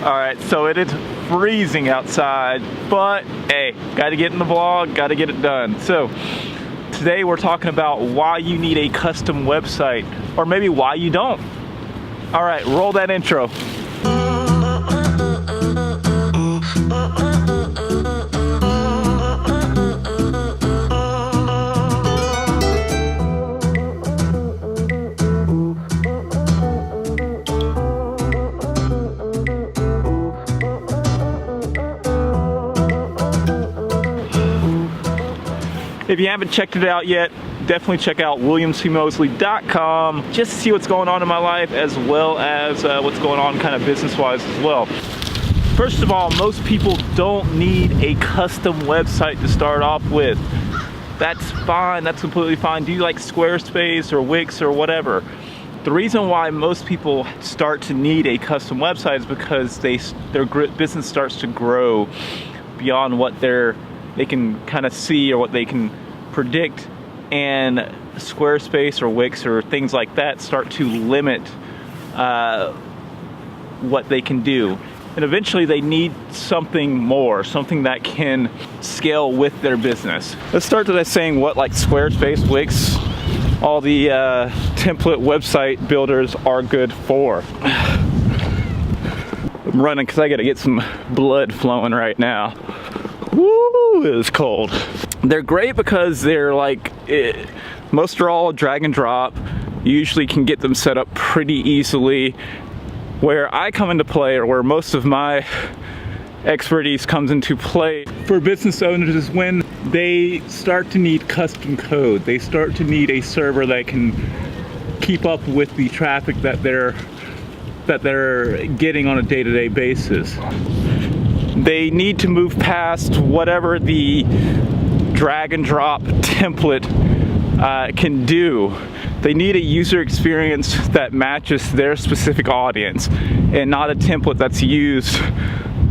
Alright, so it is freezing outside, but hey, gotta get in the vlog, gotta get it done. So, today we're talking about why you need a custom website, or maybe why you don't. Alright, roll that intro. If you haven't checked it out yet, definitely check out williamcmosley.com just to see what's going on in my life, as well as what's going on kind of business-wise as well. First of all, most people don't need a custom website to start off with. That's fine, that's completely fine. Do you like Squarespace or Wix or whatever? The reason why most people start to need a custom website is because their business starts to grow beyond what they can kind of see or what they can predict, and Squarespace or Wix or things like that start to limit what they can do. And eventually they need something more, something that can scale with their business. Let's start by saying what like Squarespace, Wix, all the template website builders are good for. I'm running because I gotta get some blood flowing right now. Woo, it is cold. They're great because they're like, most are all drag and drop. You usually can get them set up pretty easily. Where I come into play, or where most of my expertise comes into play for business owners, is when they start to need custom code. They start to need a server that can keep up with the traffic that they're getting on a day-to-day basis. They need to move past whatever the drag and drop template can do. They need a user experience that matches their specific audience and not a template that's used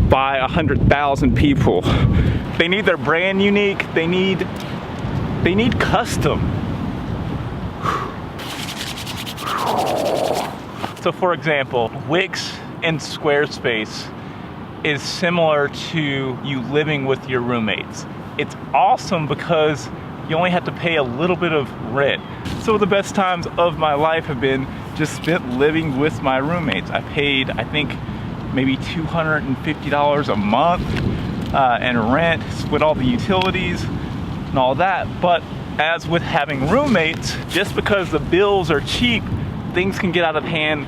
by 100,000 people. They need their brand unique. They need custom. So for example, Wix and Squarespace is similar to you living with your roommates. It's awesome because you only have to pay a little bit of rent. So the best times of my life have been just spent living with my roommates. I paid, I think, maybe $250 a month in rent, split all the utilities and all that. But as with having roommates, just because the bills are cheap, things can get out of hand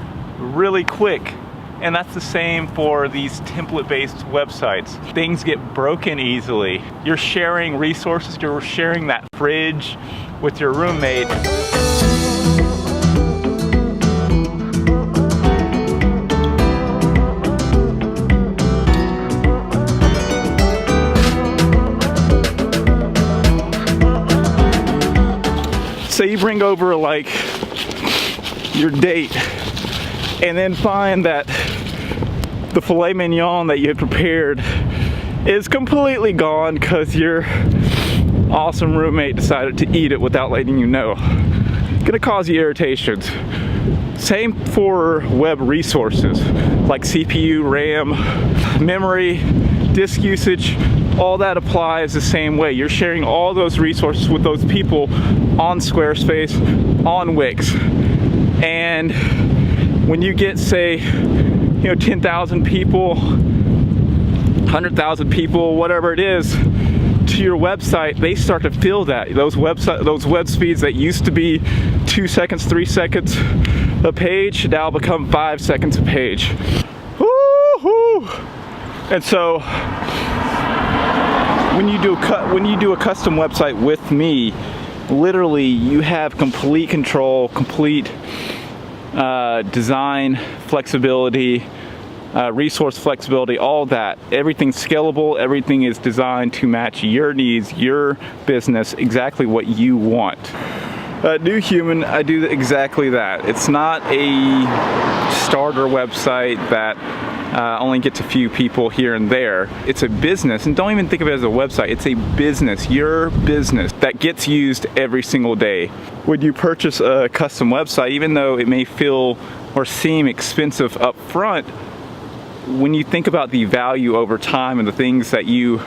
really quick. And that's the same for these template-based websites. Things get broken easily. You're sharing resources, you're sharing that fridge with your roommate. Say you bring over like your date, and then find that the filet mignon that you had prepared is completely gone because your awesome roommate decided to eat it without letting you know. Gonna cause you irritations. Same for web resources like CPU, RAM, memory, disk usage. All that applies the same way. You're sharing all those resources with those people on Squarespace, on Wix. And when you get, say, 10,000 people, 100,000 people, whatever it is, to your website, they start to feel that. Those web speeds that used to be 2 seconds, 3 seconds a page, now become 5 seconds a page. Woo-hoo! And so, when you do a custom website with me, literally you have complete control, complete design flexibility, resource flexibility, all that. Everything's scalable, everything is designed to match your needs, your business, exactly what you want. New Human, I do exactly that. It's not a starter website that only gets a few people here and there. It's a business, and don't even think of it as a website. It's a business, your business, that gets used every single day. When you purchase a custom website, even though it may feel or seem expensive up front, when you think about the value over time and the things that you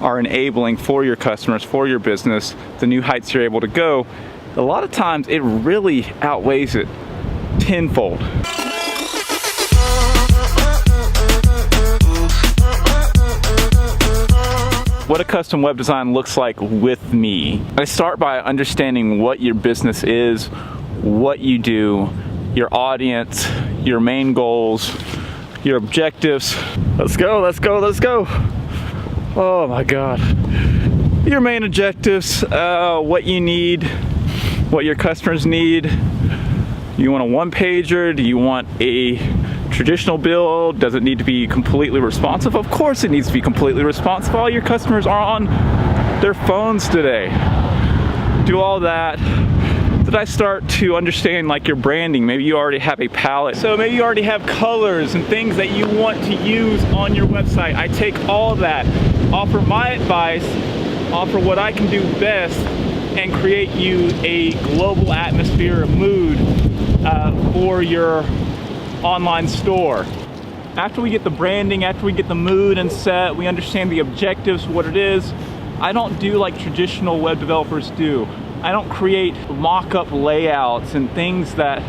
are enabling for your customers, for your business, the new heights you're able to go, a lot of times it really outweighs it tenfold. What a custom web design looks like with me. I start by understanding what your business is, what you do, your audience, your main goals, your objectives. Let's go, let's go, let's go. Oh my God. Your main objectives, what you need, what your customers need. You want a one-pager? Do you want a traditional build? Does it need to be completely responsive? Of course it needs to be completely responsive. All your customers are on their phones today. Do all that. Did I start to understand like your branding? Maybe you already have a palette. So maybe you already have colors and things that you want to use on your website. I take all of that, offer my advice, offer what I can do best, and create you a global atmosphere, a mood for your online store. After we get the branding, after we get the mood and set, we understand the objectives, what it is. I don't do like traditional web developers do. I don't create mock-up layouts and things that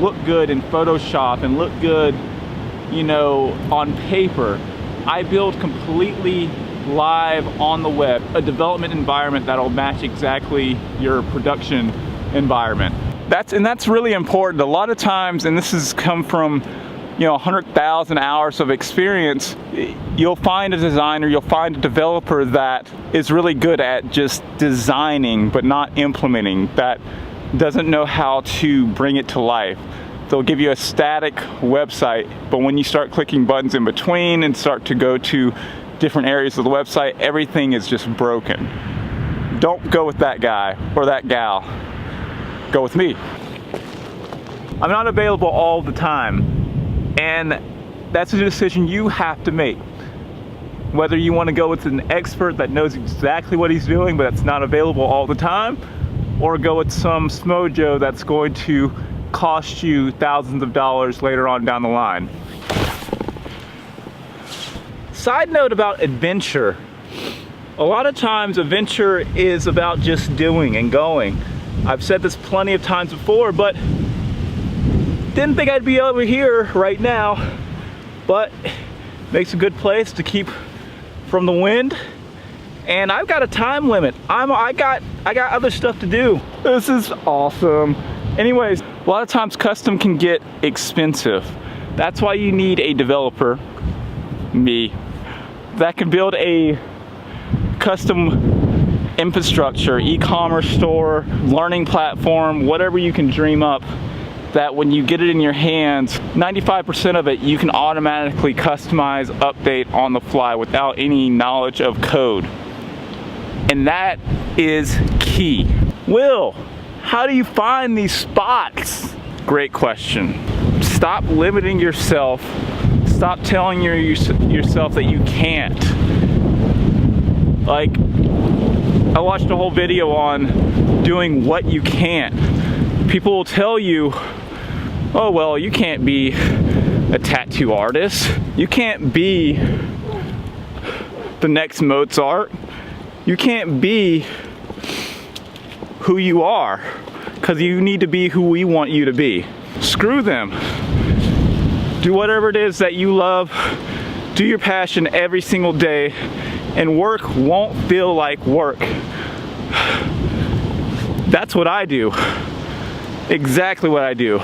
look good in Photoshop and look good, you know, on paper. I build completely live on the web, a development environment that'll match exactly your production environment. That's really important. A lot of times, and this has come from, you know, 100,000 hours of experience, you'll find a designer, you'll find a developer that is really good at just designing but not implementing, that doesn't know how to bring it to life. They'll give you a static website, but when you start clicking buttons in between and start to go to different areas of the website, everything is just broken. Don't go with that guy or that gal. Go with me. I'm not available all the time, and that's a decision you have to make. Whether you want to go with an expert that knows exactly what he's doing but that's not available all the time, or go with some smojo that's going to cost you thousands of dollars later on down the line. Side note about adventure. A lot of times adventure is about just doing and going. I've said this plenty of times before, but didn't think I'd be over here right now, but makes a good place to keep from the wind. And I've got a time limit. I got other stuff to do. This is awesome. Anyways, a lot of times custom can get expensive. That's why you need a developer, me, that can build a custom infrastructure, e-commerce store, learning platform, whatever you can dream up, that when you get it in your hands, 95% of it you can automatically customize, update on the fly without any knowledge of code. And that is key. Will, how do you find these spots? Great question. Stop limiting yourself. Stop telling yourself that you can't. Like, I watched a whole video on doing what you can't. People will tell you, oh well, you can't be a tattoo artist. You can't be the next Mozart. You can't be who you are, because you need to be who we want you to be. Screw them. Do whatever it is that you love. Do your passion every single day, and work won't feel like work. That's what I do. Exactly what I do.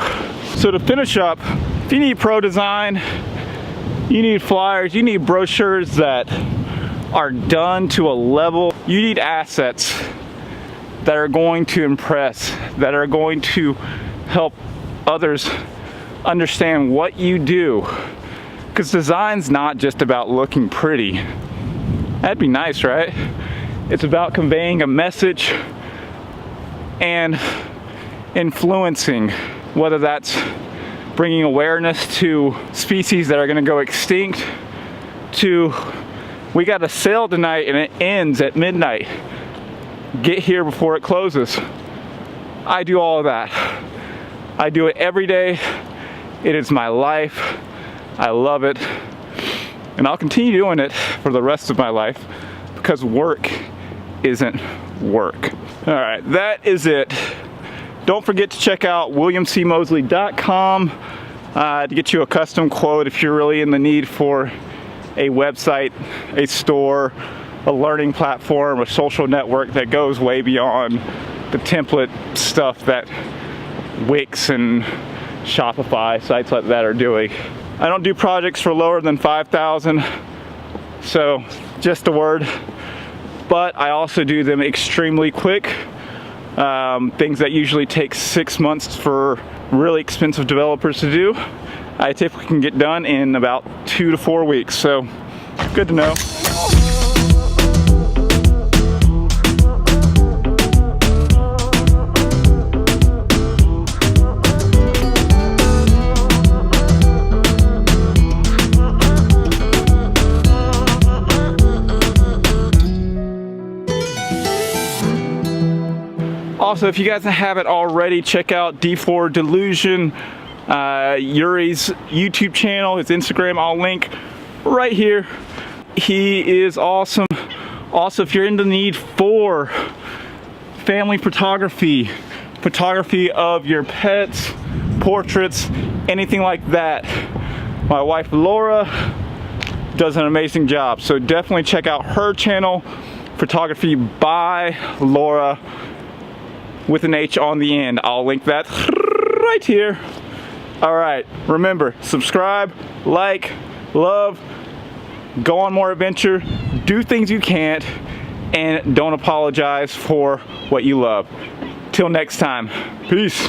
So to finish up, if you need pro design, you need flyers, you need brochures that are done to a level, you need assets that are going to impress, that are going to help others understand what you do. Because design's not just about looking pretty. That'd be nice, right? It's about conveying a message and influencing, whether that's bringing awareness to species that are going to go extinct, to we got a sale tonight and it ends at midnight. Get here before it closes. I do all of that. I do it every day. It is my life. I love it. And I'll continue doing it for the rest of my life because work isn't work. All right, that is it. Don't forget to check out williamcmosley.com to get you a custom quote if you're really in the need for a website, a store, a learning platform, a social network that goes way beyond the template stuff that Wix and Shopify, sites like that are doing. I don't do projects for lower than 5,000, so just a word. But I also do them extremely quick. Things that usually take 6 months for really expensive developers to do, I typically can get done in about 2 to 4 weeks. So good to know. Also, if you guys haven't already, check out D4 Delusion, Yuri's YouTube channel, his Instagram, I'll link right here. He is awesome. Also, if you're in the need for family photography, photography of your pets, portraits, anything like that, my wife Laura does an amazing job. So definitely check out her channel, Photography by Laura, with an H on the end. I'll link that right here. All right, remember, subscribe, like, love, go on more adventure, do things you can't, and don't apologize for what you love. Till next time, peace.